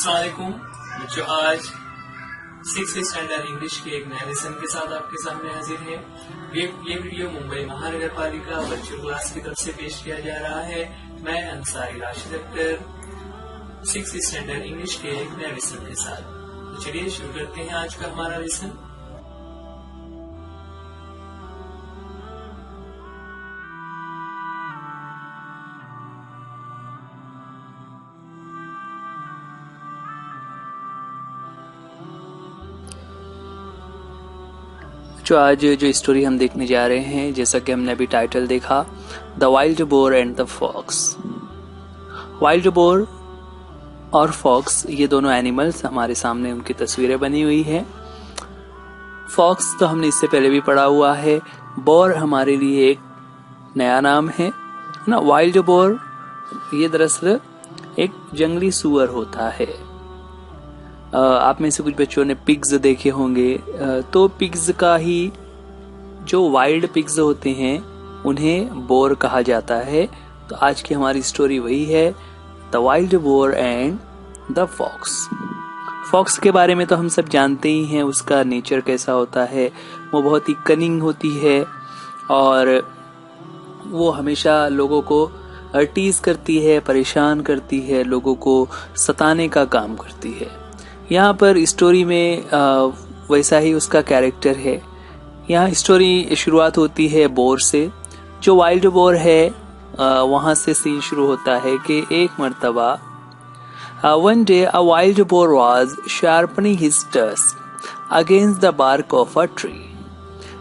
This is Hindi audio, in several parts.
अस्सलाम वालेकुम बच्चों, आज 6th स्टैंडर्ड इंग्लिश के एक नए लेसन के साथ आपके सामने हाजिर है। ये वीडियो मुंबई महानगर पालिका वर्चुअल क्लास की तरफ से पेश किया जा रहा है। मैं Ansari Rashid Akhtar 6th standard English के एक नए लेसन के साथ। तो चलिए शुरू करते हैं आज का हमारा लेसन। जो आज जो स्टोरी हम देखने जा रहे हैं, जैसा कि हमने अभी टाइटल देखा, the wild boar and the fox. Wild boar और फॉक्स ये दोनों एनिमल्स हमारे सामने उनकी तस्वीरें बनी हुई है। फॉक्स तो हमने इससे पहले भी पढ़ा हुआ है। बोर हमारे लिए एक नया नाम है ना। वाइल्ड बोर ये दरअसल एक जंगली सुअर होता है। आप में से कुछ बच्चों ने पिग्स देखे होंगे, तो पिग्स का ही जो वाइल्ड पिग्स होते हैं उन्हें बोर कहा जाता है। तो आज की हमारी स्टोरी वही है, the wild boar and the fox. Fox के बारे में तो हम सब जानते ही हैं, उसका नेचर कैसा होता है। वो बहुत ही कनिंग होती है और वो हमेशा लोगों को टीज करती है, परेशान करती है, लोगों को सताने का काम करती है। यहाँ पर स्टोरी में वैसा ही उसका कैरेक्टर है। यहाँ स्टोरी शुरुआत होती है बोर से। जो वाइल्ड बोर है वहां से सीन शुरू होता है कि एक मर्तबा one day a wild boar was sharpening his tusk against the bark of a tree.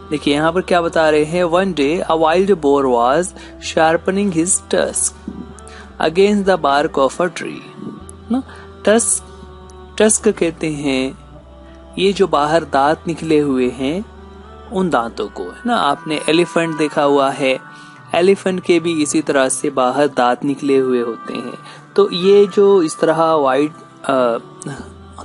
देखिए यहाँ पर क्या बता रहे हैं, one day a wild boar was sharpening his tusk against the bark of a tree. Tusk कहते हैं ये जो बाहर दांत निकले हुए हैं उन दांतों को, है ना। आपने एलिफेंट देखा हुआ है, एलिफेंट के भी इसी तरह से बाहर दांत निकले हुए होते हैं। तो ये जो इस तरह वाइट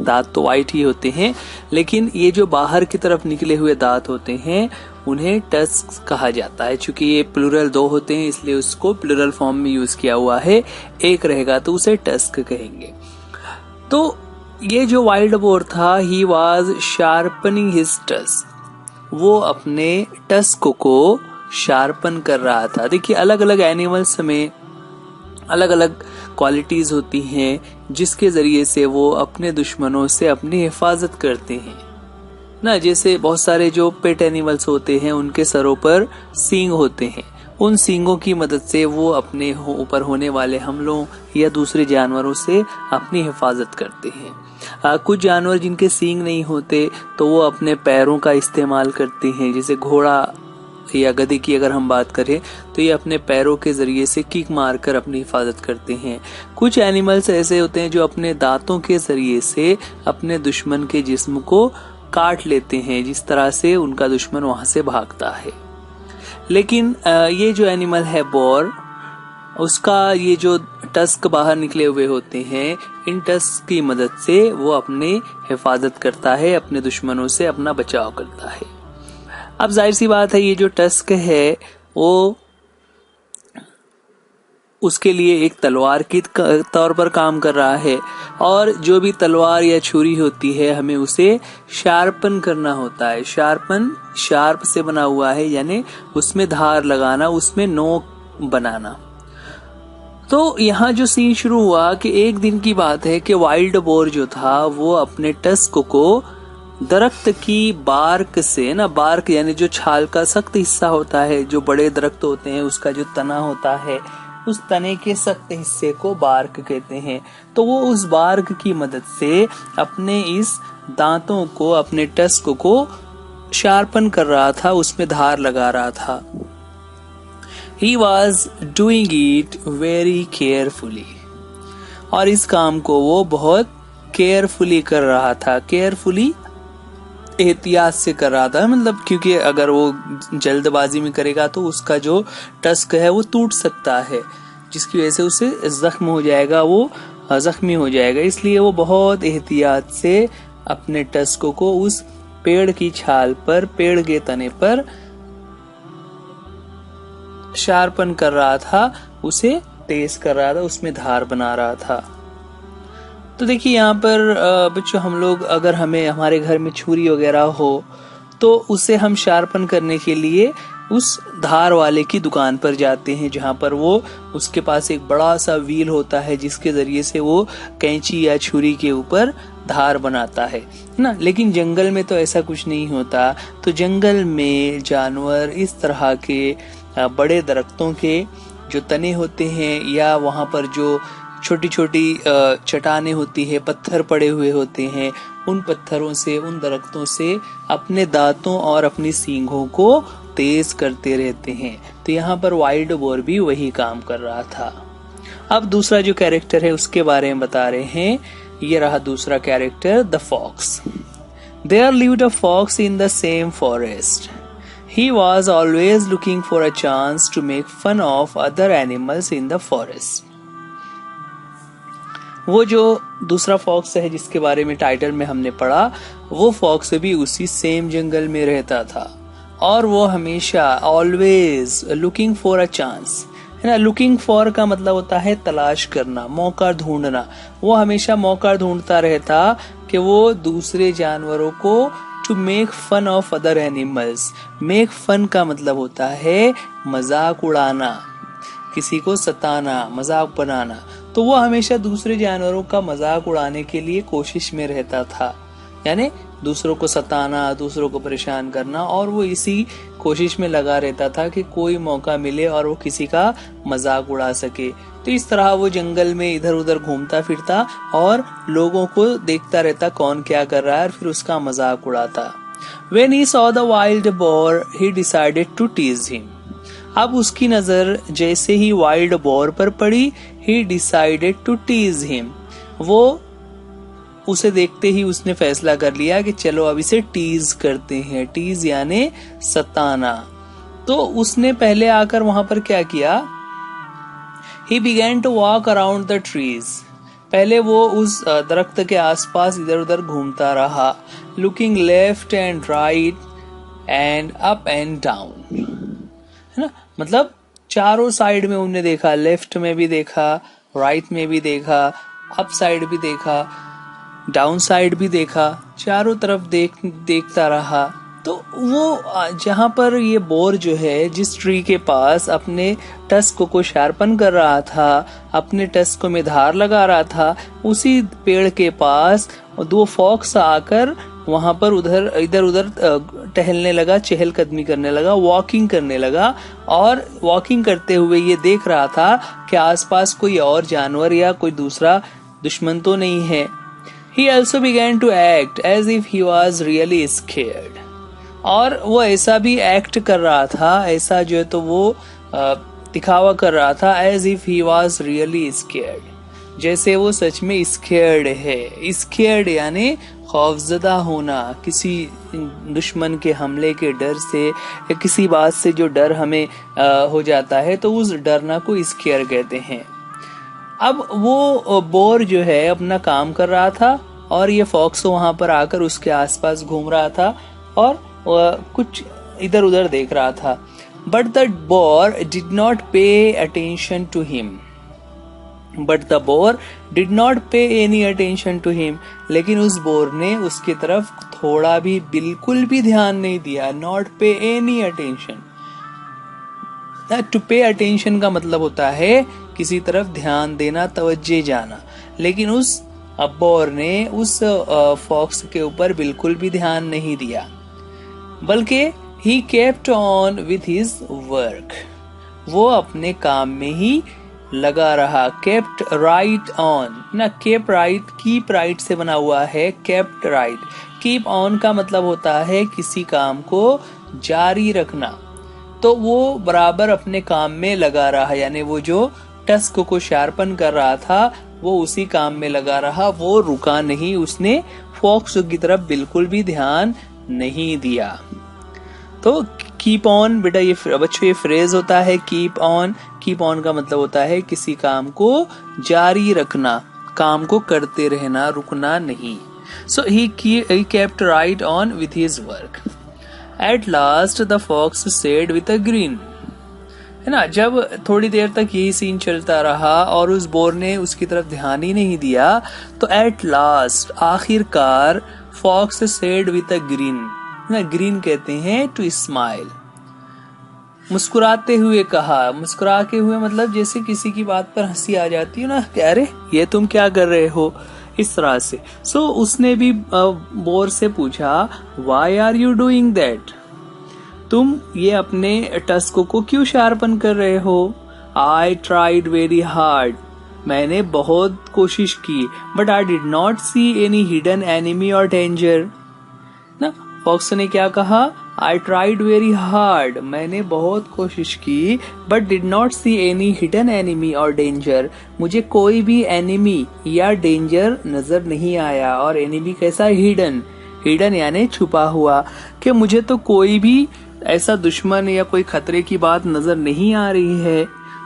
दांत तो वाइट ही होते हैं, लेकिन ये जो बाहर की तरफ निकले हुए दांत होते हैं उन्हें टस्क कहा जाता है। चूंकि ये प्लूरल दो होते हैं इसलिए उसको प्लूरल फॉर्म में यूज किया हुआ है। एक रहेगा तो उसे टस्क कहेंगे। तो ये जो वाइल्ड बोर था, he was sharpening his tusk, वो अपने टस्क को शार्पन कर रहा था। देखिए अलग अलग एनिमल्स में अलग अलग क्वालिटीज होती हैं जिसके जरिए से वो अपने दुश्मनों से अपनी हिफाजत करते हैं ना। जैसे बहुत सारे जो पेट एनिमल्स होते हैं उनके सरों पर सींग होते हैं, उन सींगों की मदद से वो अपने ऊपर होने वाले हमलों या दूसरे जानवरों से अपनी हिफाजत करते हैं। कुछ जानवर जिनके सींग नहीं होते तो वो अपने पैरों का इस्तेमाल करते हैं। जैसे घोड़ा या गधे की अगर हम बात करें तो ये अपने पैरों के जरिए से किक मारकर अपनी हिफाजत करते हैं। कुछ एनिमल्स ऐसे होते हैं जो अपने दांतों के जरिए से अपने दुश्मन के जिस्म को काट लेते हैं, जिस तरह से उनका दुश्मन वहां से भागता है। लेकिन ये जो एनिमल है बोर, उसका ये जो टस्क बाहर निकले हुए होते हैं, इन टस्क की मदद से वो अपने हिफाजत करता है, अपने दुश्मनों से अपना बचाव करता है। अब जाहिर सी बात है ये जो टस्क है वो उसके लिए एक तलवार के तौर पर काम कर रहा है, और जो भी तलवार या छुरी होती है हमें उसे शार्पन करना होता है। शार्पन शार्प से बना हुआ है, यानी उसमें धार लगाना, उसमें नोक बनाना। तो यहाँ जो सीन शुरू हुआ कि एक दिन की बात है कि वाइल्ड बोर जो था वो अपने टस्क को दरख्त की बार्क से ना, बार्क यानी जो छाल का सख्त हिस्सा होता है, जो बड़े दरख्त होते हैं उसका जो तना होता है, उस तने के सख्त हिस्से को बार्क कहते हैं। तो वो उस बार्क की मदद से अपने इस दांतों को, अपने टस्क को शार्पन कर रहा था, उसमें धार लगा रहा था। He was doing it very carefully, और इस काम को वो बहुत केयरफुली कर रहा था। केयरफुली एहतियात से कर रहा था, मतलब क्योंकि अगर वो जल्दबाजी में करेगा तो उसका जो टस्क है वो टूट सकता है, जिसकी वजह से उसे जख्म हो जाएगा, वो जख्मी हो जाएगा। इसलिए वो बहुत एहतियात से अपने टस्क को उस पेड़ की छाल पर, पेड़ के तने पर शार्पन कर रहा था, उसे तेज कर रहा था, उसमें धार बना रहा था। तो देखिए यहाँ पर बच्चों, हम लोग अगर हमें हमारे घर में छुरी वगैरह हो तो उसे हम शार्पन करने के लिए उस धार वाले की दुकान पर जाते हैं, जहाँ पर वो उसके पास एक बड़ा सा व्हील होता है जिसके जरिए से वो कैंची या छुरी के ऊपर धार बनाता है ना। लेकिन जंगल में तो ऐसा कुछ नहीं होता। तो जंगल में जानवर इस तरह के बड़े दरख्तों के जो तने होते हैं या वहाँ पर जो छोटी छोटी चट्टानें होती है, पत्थर पड़े हुए होते हैं, उन पत्थरों से, उन दरख्तों से अपने दांतों और अपनी सींगों को तेज करते रहते हैं। तो यहाँ पर वाइल्ड बोर भी वही काम कर रहा था। अब दूसरा जो कैरेक्टर है उसके बारे में बता रहे हैं। ये रहा दूसरा character, the fox. There lived a fox in the same forest. He was always looking for a chance to make fun of other animals in the forest. वो जो दूसरा फॉक्स है जिसके बारे में टाइटल में हमने पढ़ा, वो फॉक्स भी उसी सेम जंगल में रहता था और वो हमेशा always looking for a chance, है ना। लुकिंग फॉर का मतलब होता है तलाश करना, मौका ढूंढना। वो हमेशा मौका ढूंढता रहता कि वो दूसरे जानवरों को to make fun of other animals. Make fun का मतलब होता है मजाक उड़ाना, किसी को सताना, मजाक बनाना। तो वो हमेशा दूसरे जानवरों का मजाक उड़ाने के लिए कोशिश में रहता था, यानी दूसरों को सताना, दूसरों को परेशान करना, और वो इसी कोशिश में लगा रहता था कि कोई मौका मिले और वो किसी का मजाक उड़ा सके। तो इस तरह वो जंगल में इधर उधर घूमता फिरता और लोगों को देखता रहता कौन क्या कर रहा है और फिर उसका मजाक उड़ाता। When he saw the wild boar, he decided to tease him. अब उसकी नजर जैसे ही वाइल्ड बोर पर पड़ी, he decided to tease him. वो उसे देखते ही उसने फैसला कर लिया कि चलो अब इसे टीज करते हैं। टीज यानी सताना। तो उसने पहले आकर वहां पर क्या किया, He began to walk around the trees. पहले वो उस दरख्त के आसपास इधर उधर घूमता रहा, looking left and right and up and down, है ना। मतलब चारों साइड में उन्हें देखा, लेफ्ट में भी देखा, राइट में भी देखा, अप साइड भी देखा, डाउन साइड भी देखा, चारों तरफ देखता रहा। तो वो जहां पर ये बोर जो है, जिस ट्री के पास अपने टस्क को शार्पन कर रहा था, अपने टस्क में धार लगा रहा था, उसी पेड़ के पास दो फॉक्स आकर वहां पर इधर उधर टहलने लगा, चहलकदमी करने लगा, वॉकिंग करने लगा। और वॉकिंग करते हुए ये देख रहा था कि आसपास कोई और जानवर या कोई दूसरा दुश्मन तो नहीं है। He also began to act as if he was really scared. और वो ऐसा भी एक्ट कर रहा था, ऐसा जो है तो वो दिखावा कर रहा था, as if he was really scared, जैसे वो सच में स्केयर्ड है। स्केयर्ड यानी खौफजदा होना, किसी दुश्मन के हमले के डर से या किसी बात से जो डर हमें हो जाता है, तो उस डरना को स्केयर कहते हैं। अब वो बोर जो है अपना काम कर रहा था और ये फॉक्स वहां पर आकर उसके आसपास घूम रहा था और कुछ इधर उधर देख रहा था। But the boar did not pay attention to him. But the boar did not pay any attention to him. लेकिन उस बोर ने उसकी तरफ थोड़ा भी, बिल्कुल भी ध्यान नहीं दिया। Not pay any attention. To pay attention का मतलब होता है किसी तरफ ध्यान देना, तवज्जो जाना। लेकिन उस बोर ने उस फॉक्स के ऊपर बिल्कुल भी ध्यान नहीं दिया, बल्कि he kept on with his work. वो अपने काम में ही लगा रहा। kept right on ना, keep right, keep right से बना हुआ है, kept right. keep on का मतलब होता है किसी काम को जारी रखना। तो वो बराबर अपने काम में लगा रहा, यानी वो जो टस्क को शार्पन कर रहा था वो उसी काम में लगा रहा, वो रुका नहीं, उसने फॉक्स की तरफ बिल्कुल भी ध्यान नहीं दिया। तो कीप ऑन बेटा, ये बच्चों ये फ्रेज होता है कीप ऑन। कीप ऑन का मतलब होता है किसी काम को जारी रखना, काम को करते रहना, रुकना नहीं। सो he kept right on with his work. At last the fox said with a grin. है ना। जब थोड़ी देर तक यही सीन चलता रहा और उस बोर ने उसकी तरफ ध्यान ही नहीं दिया, तो एट लास्ट आखिरकार fox said with a grin, ना ग्रीन कहते हैं टू स्माइल, मुस्कुराते हुए कहा। मुस्कुरा के हुए मतलब जैसे किसी की बात पर हंसी आ जाती है ना, कि अरे ये तुम क्या कर रहे हो, इस तरह से। सो उसने भी बोर से पूछा, why are you doing that, तुम ये अपने टस्क को क्यों शार्पन कर रहे हो। आई ट्राइड वेरी हार्ड, मैंने बहुत कोशिश की, but I did not see any hidden enemy और डेंजर। ना फॉक्स ने क्या कहा, आई ट्राइड वेरी हार्ड, मैंने बहुत कोशिश की, but did not see any hidden enemy और डेंजर, मुझे कोई भी एनिमी या डेंजर नजर नहीं आया। और एनिमी कैसा, हिडन, हिडन यानी छुपा हुआ, कि मुझे तो कोई भी ऐसा दुश्मन या कोई खतरे की बात नजर नहीं आ रही है।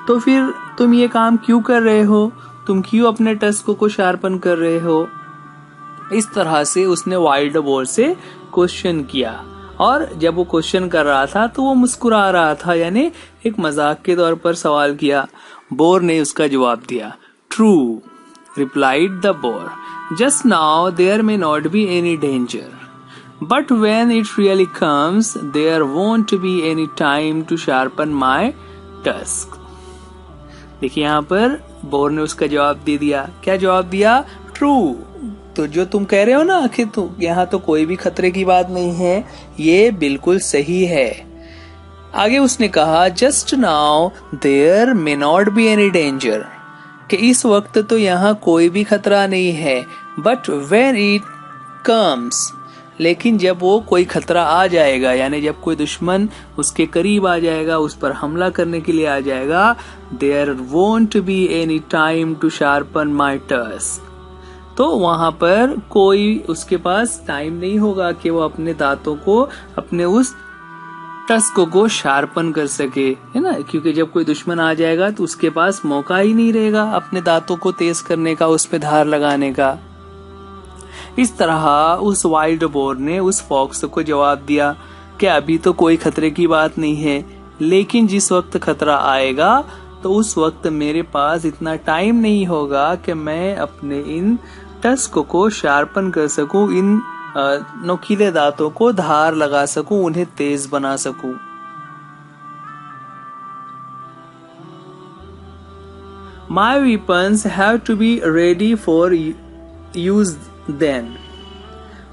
तो फिर तुम ये काम क्यों कर रहे हो, तुम क्यों अपने टस्क को शार्पन कर रहे हो। इस तरह से उसने वाइल्ड बोर से क्वेश्चन किया, और जब वो क्वेश्चन कर रहा था तो वो मुस्कुरा रहा था, यानी एक मजाक के तौर पर सवाल किया। बोर ने उसका जवाब दिया, true replied the boar, just now there may not be any danger, but when it really comes there won't be any time to sharpen my tusk. देखिए यहाँ पर बोर ने उसका जवाब दे दिया। क्या जवाब दिया, ट्रू, तो जो तुम कह रहे हो ना कि तो यहाँ तो कोई भी खतरे की बात नहीं है, ये बिल्कुल सही है। आगे उसने कहा, just now there may not be any danger, कि इस वक्त तो यहाँ कोई भी खतरा नहीं है, बट व्हेन इट कम्स, लेकिन जब वो कोई खतरा आ जाएगा, यानी जब कोई दुश्मन उसके करीब आ जाएगा, उस पर हमला करने के लिए आ जाएगा, there won't be any time to sharpen my tusk, तो वहां पर कोई उसके पास टाइम नहीं होगा कि वो अपने दांतों को, अपने उस टस्क को शार्पन कर सके, है ना। क्योंकि जब कोई दुश्मन आ जाएगा तो उसके पास मौका ही नहीं रहेगा अपने दांतों को तेज करने का, उस पे धार लगाने का। इस तरह उस वाइल्ड बोर ने उस फॉक्स को जवाब दिया कि अभी तो कोई खतरे की बात नहीं है, लेकिन जिस वक्त खतरा आएगा तो उस वक्त मेरे पास इतना टाइम नहीं होगा कि मैं अपने इन टस्क को शार्पन कर सकूं, इन नोकीले दांतों को धार लगा सकूं, उन्हें तेज बना सकूं। My weapons have to be ready for use then.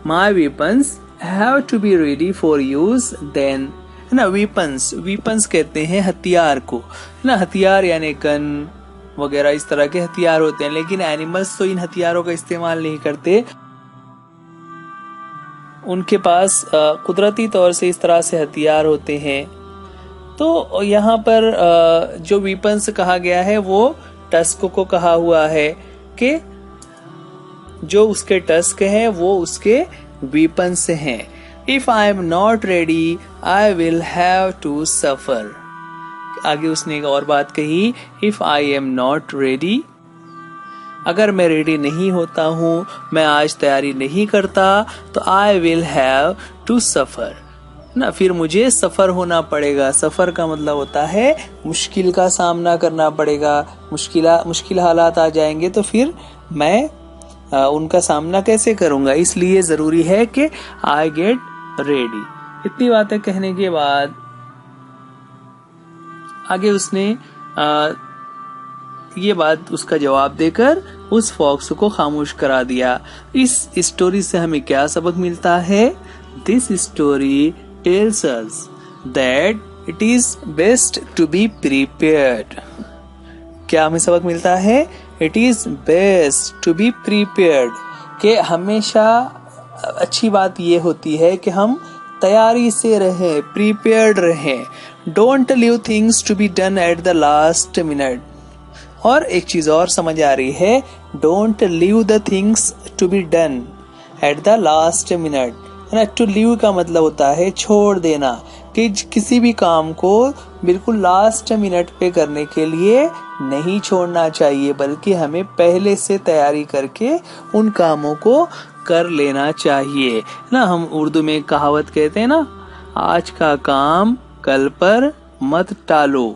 My weapons have to be ready for use then. है ना, weapons कहते हैं हथियार को, है ना। हथियार यानी गन वगैरह इस तरह के हथियार होते हैं, लेकिन एनिमल्स तो इन हथियारों का इस्तेमाल नहीं करते। उनके पास कुदरती तौर से इस तरह से हथियार होते हैं। तो यहाँ पर जो weapons कहा गया है वो टस्क को कहा हुआ है, कि जो उसके टस्क हैं वो उसके weapons हैं। If I am not ready, I will have to suffer. आगे उसने एक और बात कही, If I am not ready, अगर मैं रेडी नहीं होता हूँ, मैं आज तैयारी नहीं करता, तो I will have to suffer, ना, फिर मुझे सफर होना पड़ेगा। सफर का मतलब होता है मुश्किल का सामना करना पड़ेगा, मुश्किल हालात आ जाएंगे, तो फिर मैं उनका सामना कैसे करूंगा। इसलिए जरूरी है कि आई गेट रेडी। इतनी बातें कहने के बाद आगे उसने ये बात उसका जवाब देकर उस फॉक्स को खामोश करा दिया। इस स्टोरी से हमें क्या सबक मिलता है? This story tells us that it is best to be prepared. क्या हमें सबक मिलता है? It is best to be prepared, कि हमेशा अच्छी बात ये होती है कि हम तैयारी से रहें, प्रिपेयर्ड रहें। Don't leave things to be done at the last minute. और एक चीज और समझ आ रही है, don't leave the things to be done at the last minute. To leave का मतलब होता है छोड़ देना, कि किसी भी काम को बिल्कुल लास्ट मिनट पे करने के लिए नहीं छोड़ना चाहिए, बल्कि हमें पहले से तैयारी करके उन कामों को कर लेना चाहिए ना। हम उर्दू में कहावत कहते हैं ना, आज का काम कल पर मत टालो,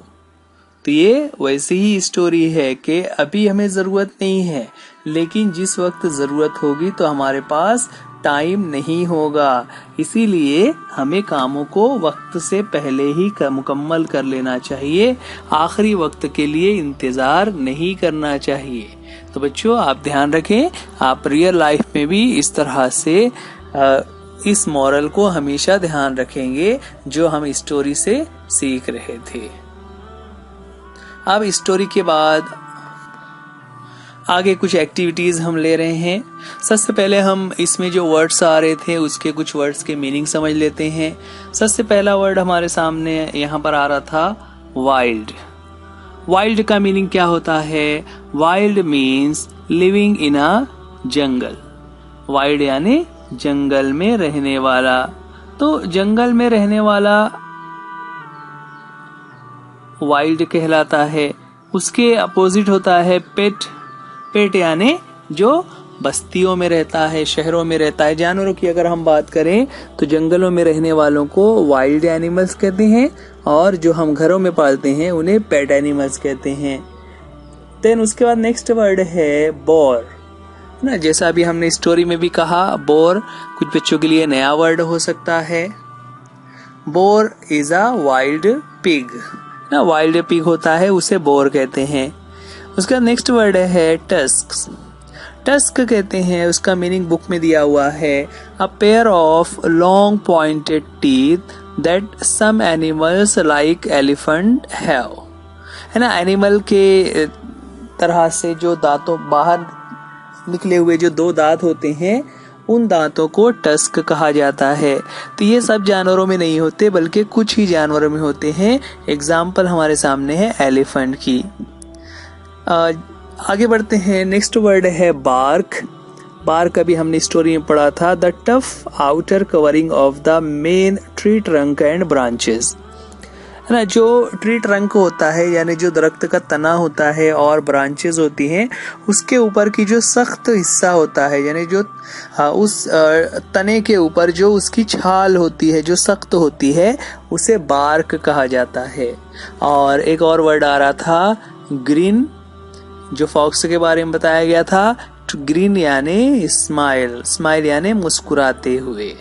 तो ये वैसी ही स्टोरी है कि अभी हमें जरूरत नहीं है, लेकिन जिस वक्त जरूरत होगी तो हमारे पास टाइम नहीं होगा, इसीलिए हमें कामों को वक्त से पहले ही मुकम्मल कर लेना चाहिए, आखिरी वक्त के लिए इंतजार नहीं करना चाहिए। तो बच्चों आप ध्यान रखें, आप रियल लाइफ में भी इस तरह से इस मॉरल को हमेशा ध्यान रखेंगे जो हम स्टोरी से सीख रहे थे। अब स्टोरी के बाद आगे कुछ एक्टिविटीज हम ले रहे हैं। सबसे पहले हम इसमें जो वर्ड्स आ रहे थे उसके कुछ वर्ड्स के मीनिंग समझ लेते हैं। सबसे पहला वर्ड हमारे सामने यहाँ पर आ रहा था वाइल्ड। वाइल्ड का मीनिंग क्या होता है? Wild means living in a jungle. Wild यानी जंगल में रहने वाला। तो जंगल में रहने वाला वाइल्ड कहलाता है। उसके अपोजिट होता है पेट। पेट यानी जो बस्तियों में रहता है, शहरों में रहता है। जानवरों की अगर हम बात करें तो जंगलों में रहने वालों को वाइल्ड एनिमल्स कहते हैं, और जो हम घरों में पालते हैं उन्हें पेट एनिमल्स कहते हैं। देन उसके बाद नेक्स्ट वर्ड है बोर ना। जैसा अभी हमने स्टोरी में भी कहा, बोर कुछ बच्चों के लिए नया वर्ड हो सकता है। Boar is a wild pig ना। वाइल्ड पिग होता है, उसे बोर कहते हैं। उसका नेक्स्ट वर्ड है टस्क। टस्क कहते हैं, उसका मीनिंग बुक में दिया हुआ है, a pair of long pointed teeth that some animals like elephant have. है ना, एनिमल के तरह से जो दांतों बाहर निकले हुए जो दो दांत होते हैं, उन दांतों को टस्क कहा जाता है। तो ये सब जानवरों में नहीं होते, बल्कि कुछ ही जानवरों में होते हैं। एग्जाम्पल हमारे सामने है एलिफेंट की। आगे बढ़ते हैं। नेक्स्ट वर्ड है बार्क। बार्क अभी हमने स्टोरी में पढ़ा था, the tough outer covering of the main tree trunk and branches. है ना, जो ट्री ट्रंक होता है यानी जो दरख्त का तना होता है और ब्रांचेस होती हैं, उसके ऊपर की जो सख्त हिस्सा होता है, यानी जो उस तने के ऊपर जो उसकी छाल होती है जो सख्त होती है, उसे बार्क कहा जाता है। और एक और वर्ड आ रहा था ग्रीन, जो फॉक्स के बारे में बताया गया था। ग्रीन यानी स्माइल। स्माइल यानी मुस्कुराते हुए।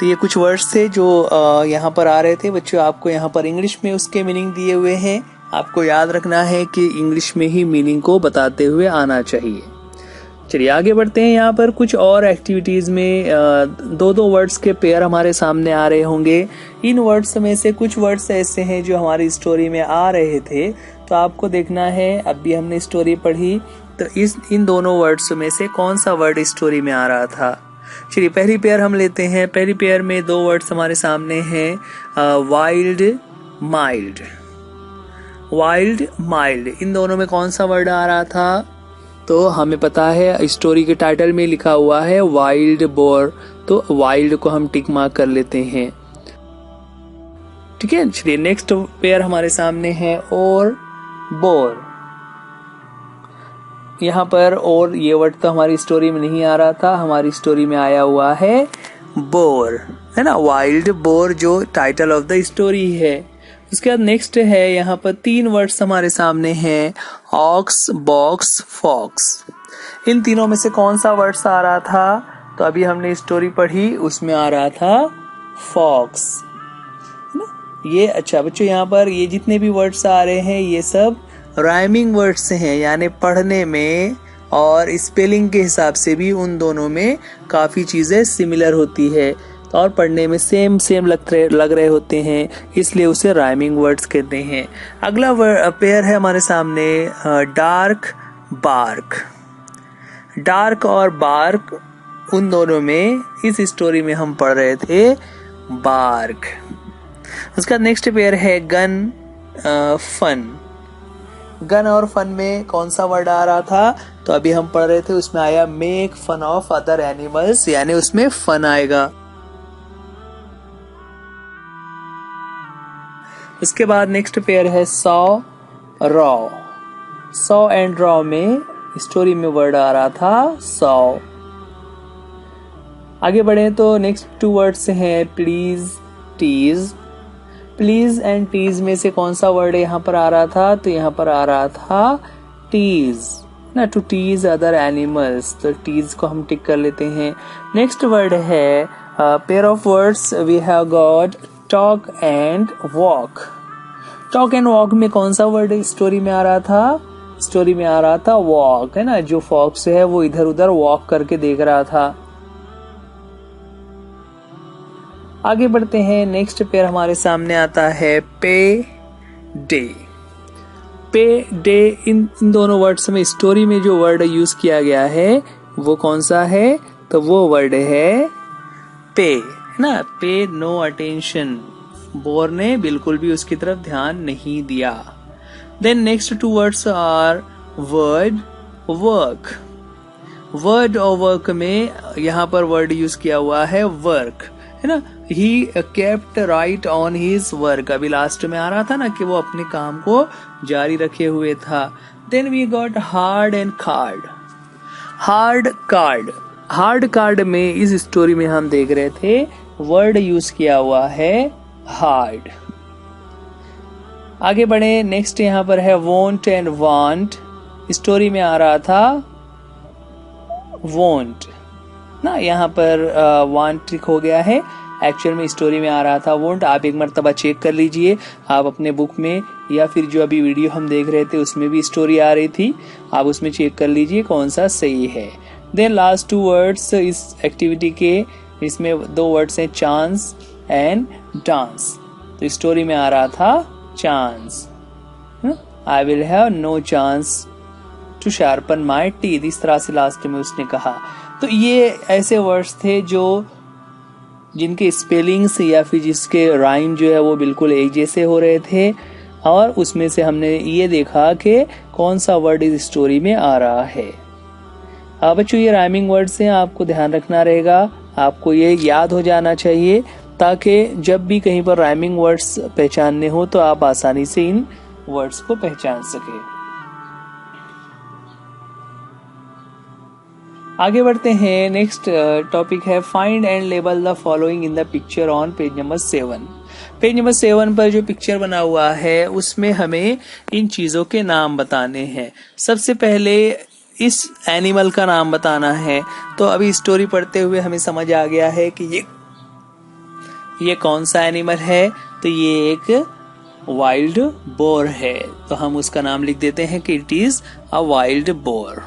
तो ये कुछ वर्ड्स थे जो यहाँ पर आ रहे थे। बच्चों आपको यहाँ पर इंग्लिश में उसके मीनिंग दिए हुए हैं। आपको याद रखना है कि इंग्लिश में ही मीनिंग को बताते हुए आना चाहिए। चलिए आगे बढ़ते हैं। यहाँ पर कुछ और एक्टिविटीज में दो दो वर्ड्स के पेयर हमारे सामने आ रहे होंगे। इन वर्ड्स में से कुछ वर्ड्स ऐसे हैं जो हमारी स्टोरी में आ रहे थे, तो आपको देखना है। अभी हमने स्टोरी पढ़ी तो इन दोनों वर्ड्स में से कौन सा वर्ड स्टोरी में आ रहा था। चलिए पहली पेयर हम लेते हैं। पहली पेयर में दो वर्ड्स हमारे सामने हैं, वाइल्ड माइल्ड। वाइल्ड माइल्ड, इन दोनों में कौन सा वर्ड आ रहा था? तो हमें पता है स्टोरी के टाइटल में लिखा हुआ है वाइल्ड बोर, तो वाइल्ड को हम टिक मार्क कर लेते हैं। ठीक है। चलिए नेक्स्ट पेयर हमारे सामने है और बोर। यहाँ पर और ये वर्ड तो हमारी स्टोरी में नहीं आ रहा था, हमारी स्टोरी में आया हुआ है बोर, है ना। वाइल्ड बोर जो टाइटल ऑफ द स्टोरी है। उसके बाद नेक्स्ट है, यहाँ पर तीन वर्ड्स हमारे सामने हैं, ऑक्स बॉक्स फॉक्स। इन तीनों में से कौन सा वर्ड्स आ रहा था? तो अभी हमने स्टोरी पढ़ी, उसमें आ रहा था फॉक्स। ये अच्छा बच्चों, यहाँ पर ये जितने भी वर्ड्स आ रहे हैं ये सब राइमिंग वर्ड्स हैं, यानी पढ़ने में और स्पेलिंग के हिसाब से भी उन दोनों में काफी चीजें सिमिलर होती है और पढ़ने में सेम लग रहे होते हैं, इसलिए उसे राइमिंग वर्ड्स कहते हैं। अगला पेयर है हमारे सामने, डार्क बार्क। डार्क और बार्क, उन दोनों में इस स्टोरी में हम पढ़ रहे थे बार्क। उसका नेक्स्ट पेयर है गन फन। गन और फन में कौन सा वर्ड आ रहा था? तो अभी हम पढ़ रहे थे, उसमें आया make fun of other animals, यानी उसमें फन आएगा। उसके बाद नेक्स्ट पेयर है saw raw. Saw and raw में स्टोरी में वर्ड आ रहा था सॉ। आगे बढ़े तो नेक्स्ट टू वर्ड्स हैं please tease. Please and tease में से कौन सा वर्ड यहाँ पर आ रहा था? तो यहाँ पर आ रहा था टीज ना, टू टीज अदर एनिमल्स। तो टीज को हम टिक कर लेते हैं। नेक्स्ट वर्ड है pair of words we have got talk and walk. Talk and walk में कौन सा वर्ड स्टोरी में आ रहा था? स्टोरी में आ रहा था वॉक, है ना। जो फॉक्स है वो इधर उधर वॉक करके देख रहा था। आगे बढ़ते हैं। नेक्स्ट पेयर हमारे सामने आता है पे डे। पे डे, इन दोनों वर्ड्स में स्टोरी में जो वर्ड यूज किया गया है वो कौन सा है? तो वो वर्ड है पे, है ना। पे नो अटेंशन, बोर ने बिल्कुल भी उसकी तरफ ध्यान नहीं दिया। Then next two words are word work. Word और वर्क में यहाँ पर वर्ड यूज किया हुआ है वर्क, है ना। He kept right on his work, अभी लास्ट में आ रहा था ना कि वो अपने काम को जारी रखे हुए था। Then we got hard and card. Hard card, hard card में इस स्टोरी में हम देख रहे थे वर्ड यूज किया हुआ है हार्ड। आगे बढ़े। नेक्स्ट यहाँ पर है वॉन्ट एंड वांट। स्टोरी में आ रहा था वॉन्ट ना, यहाँ पर वांट ट्रिक हो गया है। एक्चुअल में स्टोरी में आ रहा था वॉन्ट। आप एक मर्तबा चेक कर लीजिए, आप अपने बुक में या फिर जो अभी वीडियो हम देख रहे थे उसमें भी स्टोरी आ रही थी, आप उसमें चेक कर लीजिए कौन सा सही है। देन लास्ट टू वर्ड्स इस एक्टिविटी के, इसमें दो वर्ड्स हैं चांस एंड डांस। तो स्टोरी में आ रहा था chance, I will have no chance to sharpen my teeth, इस तरह से लास्ट में उसने कहा। तो ये ऐसे वर्ड्स थे जो जिनके स्पेलिंग्स या फिर जिसके राइम जो है वो बिल्कुल एक जैसे हो रहे थे, और उसमें से हमने ये देखा कि कौन सा वर्ड इस स्टोरी में आ रहा है। बच्चों ये राइमिंग वर्ड्स हैं, आपको ध्यान रखना रहेगा, आपको ये याद हो जाना चाहिए ताकि जब भी कहीं पर राइमिंग वर्ड्स पहचानने हो तो आप आसानी से इन वर्ड्स को पहचान सके। आगे बढ़ते हैं। नेक्स्ट टॉपिक है find and label the following in the picture on page number 7। Page number 7 पर जो पिक्चर बना हुआ है उसमें हमें इन चीजों के नाम बताने हैं। सबसे पहले इस एनिमल का नाम बताना है। तो अभी स्टोरी पढ़ते हुए हमें समझ आ गया है कि ये कौन सा एनिमल है। तो ये एक वाइल्ड बोर है, तो हम उसका नाम लिख देते हैं कि it is a wild bore.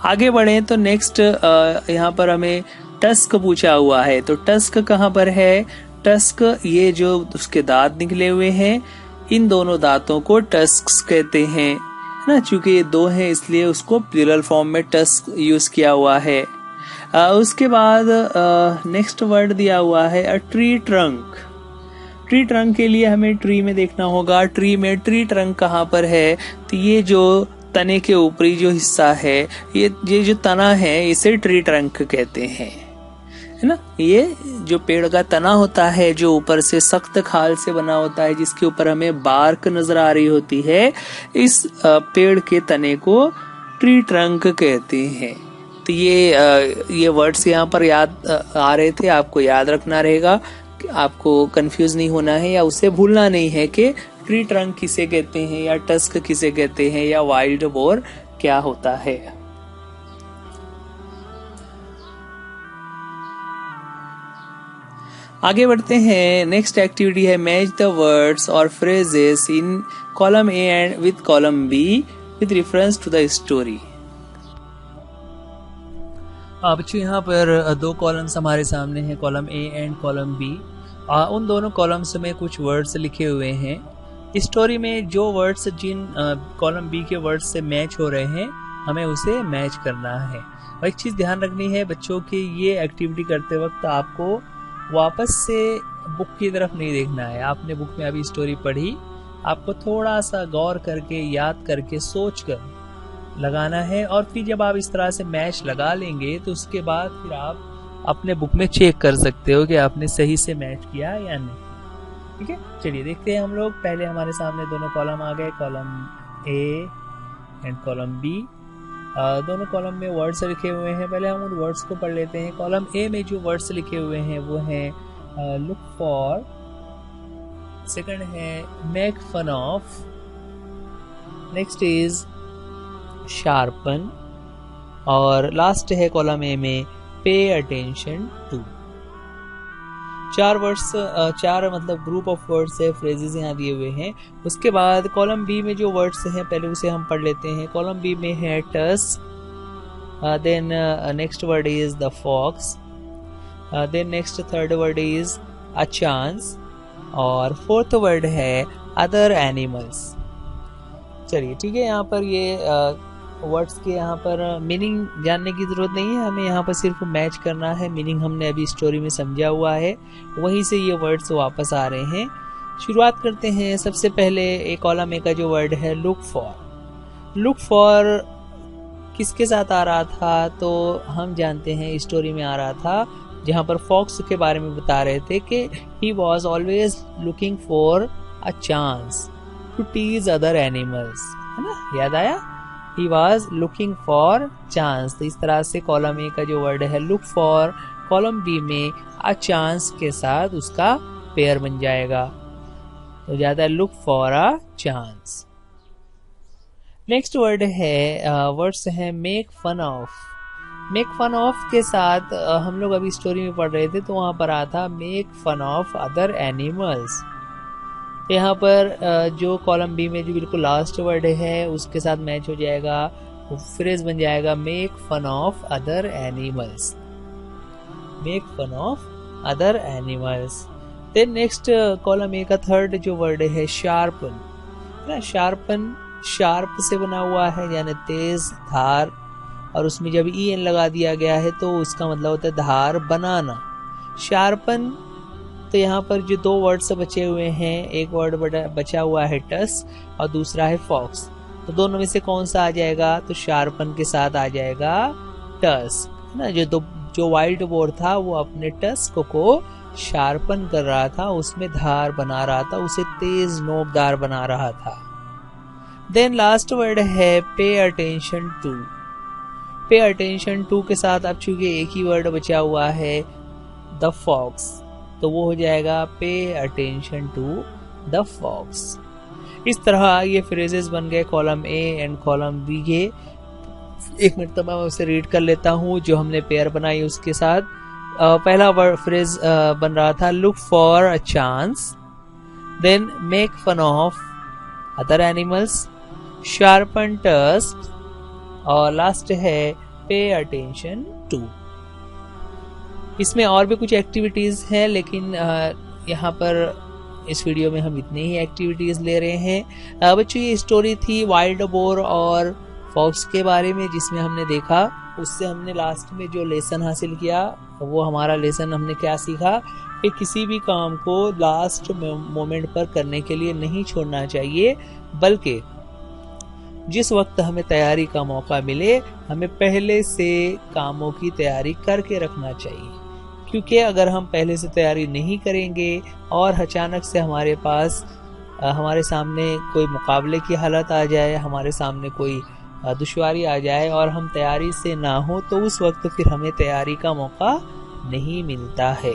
आगे बढ़े तो नेक्स्ट यहाँ पर हमें टस्क पूछा हुआ है। तो टस्क कहाँ पर है? टस्क, ये जो उसके दांत निकले हुए हैं, इन दोनों दांतों को टस्क्स कहते हैं, है ना। चूंकि ये दो हैं इसलिए उसको प्लूरल फॉर्म में टस्क यूज किया हुआ है। उसके बाद नेक्स्ट वर्ड दिया हुआ है a tree trunk. Tree trunk के लिए हमें ट्री में देखना होगा, ट्री में ट्री ट्रंक कहाँ पर है। तो ये जो तने के ऊपरी जो हिस्सा है, ये जो तना है इसे ट्री ट्रंक कहते हैं, है ना। ये जो पेड़ का तना होता है जो ऊपर से सख्त खाल से बना होता है, जिसके ऊपर हमें बार्क नजर आ रही होती है, इस पेड़ के तने को ट्री ट्रंक कहते हैं। तो ये वर्ड्स यहाँ पर याद आ रहे थे, आपको याद रखना रहेगा, आपको कंफ्यूज नहीं होना है या उसे भूलना नहीं है कि ट्री ट्रंक किसे कहते हैं या टस्क किसे कहते हैं या वाइल्ड बोर क्या होता है। आगे बढ़ते हैं। नेक्स्ट एक्टिविटी है मैच द वर्ड्स और phrases in column A and with column B with reference to the story. बच्चों यहाँ पर दो कॉलम्स हमारे सामने हैं, column A and column B. उन दोनों कॉलम्स में कुछ वर्ड्स लिखे हुए हैं। स्टोरी में जो वर्ड्स जिन कॉलम बी के वर्ड्स से मैच हो रहे हैं हमें उसे मैच करना है। और एक चीज ध्यान रखनी है बच्चों की, ये एक्टिविटी करते वक्त आपको वापस से बुक की तरफ नहीं देखना है। आपने बुक में अभी स्टोरी पढ़ी, आपको थोड़ा सा गौर करके, याद करके, सोच कर लगाना है, और फिर जब आप इस तरह से मैच लगा लेंगे तो उसके बाद फिर आप अपने बुक में चेक कर सकते हो कि आपने सही से मैच किया या नहीं। ठीक है, चलिए देखते हैं हम लोग। पहले हमारे सामने दोनों कॉलम आ गए, column A and column B. दोनों कॉलम में वर्ड्स लिखे हुए हैं। पहले हम उन वर्ड्स को पढ़ लेते हैं। कॉलम ए में जो वर्ड्स लिखे हुए हैं वो हैं लुक फॉर सेकंड है make fun of, next is sharpen, और लास्ट है कॉलम ए में पे अटेंशन टू। चार मतलब ग्रुप ऑफ वर्ड्स है, फ्रेजेस यहाँ दिए हुए हैं। उसके बाद कॉलम बी में जो वर्ड्स हैं पहले उसे हम पढ़ लेते हैं। कॉलम बी में है tusk, then next word is the fox, then next third word is a chance, और फोर्थ वर्ड है अदर एनिमल्स। चलिए ठीक है, यहाँ पर ये वर्ड्स के यहाँ पर मीनिंग जानने की जरूरत नहीं है, हमें यहाँ पर सिर्फ मैच करना है। मीनिंग हमने अभी स्टोरी में समझा हुआ है, वहीं से ये वर्ड्स वापस आ रहे हैं। शुरुआत करते हैं। सबसे पहले एक कॉलम ए का जो वर्ड है लुक फॉर। लुक फॉर किसके साथ आ रहा था, तो हम जानते हैं स्टोरी में आ रहा था जहाँ पर फॉक्स के बारे में बता रहे थे कि he was always looking for a chance to tease other animals, है ना, याद आया। He was looking for chance। तो इस तरह से कॉलम ए का जो वर्ड है लुक फॉर, कॉलम बी में अ चांस के साथ उसका पेयर बन जाएगा, तो जाता है look for a chance. Next word है वर्ड्स है make fun of. Make fun of के साथ हम लोग अभी स्टोरी में पढ़ रहे थे, तो वहां पर आया था make fun of other animals. यहाँ पर जो कॉलम बी में जो बिल्कुल लास्ट वर्ड है उसके साथ मैच हो जाएगा, फ्रेज बन जाएगा make fun of other animals, make fun of other animals. Then next column A का थर्ड जो वर्ड है शार्पन, ना, शार्पन शार्प से बना हुआ है यानी तेज, धार, और उसमें जब ई एन लगा दिया गया है तो उसका मतलब होता है धार, बनाना। शार्पन, तो यहाँ पर जो दो वर्ड्स बचे हुए हैं, एक वर्ड बचा हुआ है टस और दूसरा है फॉक्स, तो दोनों में से कौन सा आ जाएगा, तो शार्पन के साथ आ जाएगा टस, है ना। जो वाइट बोर्ड था वो अपने टस्क को शार्पन कर रहा था, उसमें धार बना रहा था, उसे तेज नोकदार बना रहा था। देन लास्ट वर्ड है pay attention to. Pay attention to के साथ अब चूंकि एक ही वर्ड बचा हुआ है द फॉक्स, तो वो हो जाएगा पे अटेंशन टू द फॉक्स। इस तरह ये फ्रेजेस बन गए column A and column B के। एक मिनट मैं उसे रीड कर लेता हूँ जो हमने पेयर बनाई उसके साथ। पहला वर्ड फ्रेज बन रहा था look for a chance, then make fun of other animals, sharpen tusk, और लास्ट है पे अटेंशन टू। इसमें और भी कुछ एक्टिविटीज हैं, लेकिन यहाँ पर इस वीडियो में हम इतनी ही एक्टिविटीज ले रहे हैं। बच्चों ये स्टोरी थी वाइल्ड बोर और फॉक्स के बारे में, जिसमें हमने देखा, उससे हमने लास्ट में जो लेसन हासिल किया वो हमारा लेसन हमने क्या सीखा कि किसी भी काम को लास्ट मोमेंट पर करने के लिए नहीं छोड़ना चाहिए, बल्कि जिस वक्त हमें तैयारी का मौका मिले हमें पहले से कामों की तैयारी करके रखना चाहिए। क्योंकि अगर हम पहले से तैयारी नहीं करेंगे और अचानक से हमारे सामने कोई मुकाबले की हालत आ जाए, हमारे सामने कोई दुश्वारी आ जाए और हम तैयारी से ना हो, तो उस वक्त फिर हमें तैयारी का मौका नहीं मिलता है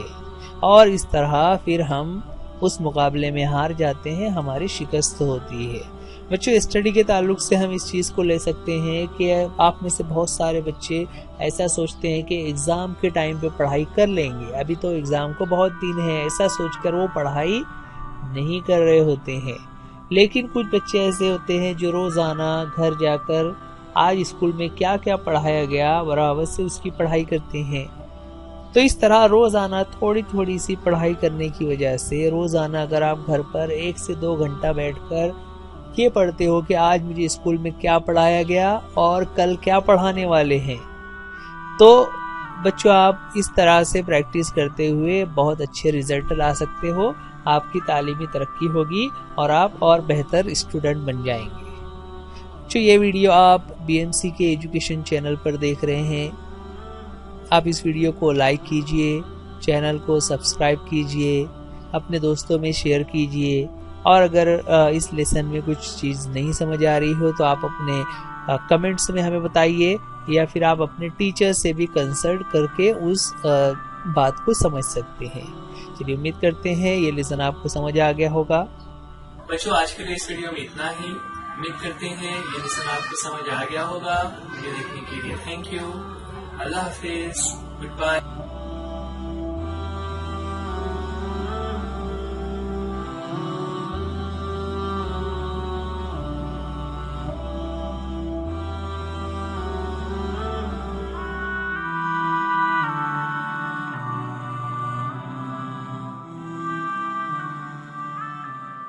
और इस तरह फिर हम उस मुकाबले में हार जाते हैं, हमारी शिकस्त होती है। बच्चों स्टडी के ताल्लुक से हम इस चीज़ को ले सकते हैं कि आप में से बहुत सारे बच्चे ऐसा सोचते हैं कि एग्ज़ाम के टाइम पे पढ़ाई कर लेंगे, अभी तो एग्ज़ाम को बहुत दिन है, ऐसा सोचकर वो पढ़ाई नहीं कर रहे होते हैं। लेकिन कुछ बच्चे ऐसे होते हैं जो रोज़ाना घर जाकर आज स्कूल में क्या क्या पढ़ाया गया बराबर से उसकी पढ़ाई करते हैं। तो इस तरह रोज़ाना थोड़ी थोड़ी सी पढ़ाई करने की वजह से रोज़ाना अगर आप घर पर 1 से 2 घंटा बैठकर ये पढ़ते हो कि आज मुझे स्कूल में क्या पढ़ाया गया और कल क्या पढ़ाने वाले हैं, तो बच्चों आप इस तरह से प्रैक्टिस करते हुए बहुत अच्छे रिजल्ट ला सकते हो, आपकी तालीमी तरक्की होगी और आप और बेहतर स्टूडेंट बन जाएंगे। तो ये वीडियो आप BMC के एजुकेशन चैनल पर देख रहे हैं, आप इस वीडियो को लाइक कीजिए, चैनल को सब्सक्राइब कीजिए, अपने दोस्तों में शेयर कीजिए और अगर इस लेसन में कुछ चीज़ नहीं समझ आ रही हो तो आप अपने कमेंट्स में हमें बताइए या फिर आप अपने टीचर से भी कंसल्ट करके उस बात को समझ सकते हैं। चलिए उम्मीद करते हैं ये लेसन आपको समझ आ गया होगा। बच्चों आज के लिए इस वीडियो में इतना ही। उम्मीद करते हैं ये लेसन आपको समझ आ गया होगा। वीडियो देखने के लिए थैंक यू। अल्लाह हाफिज, गुड बाय।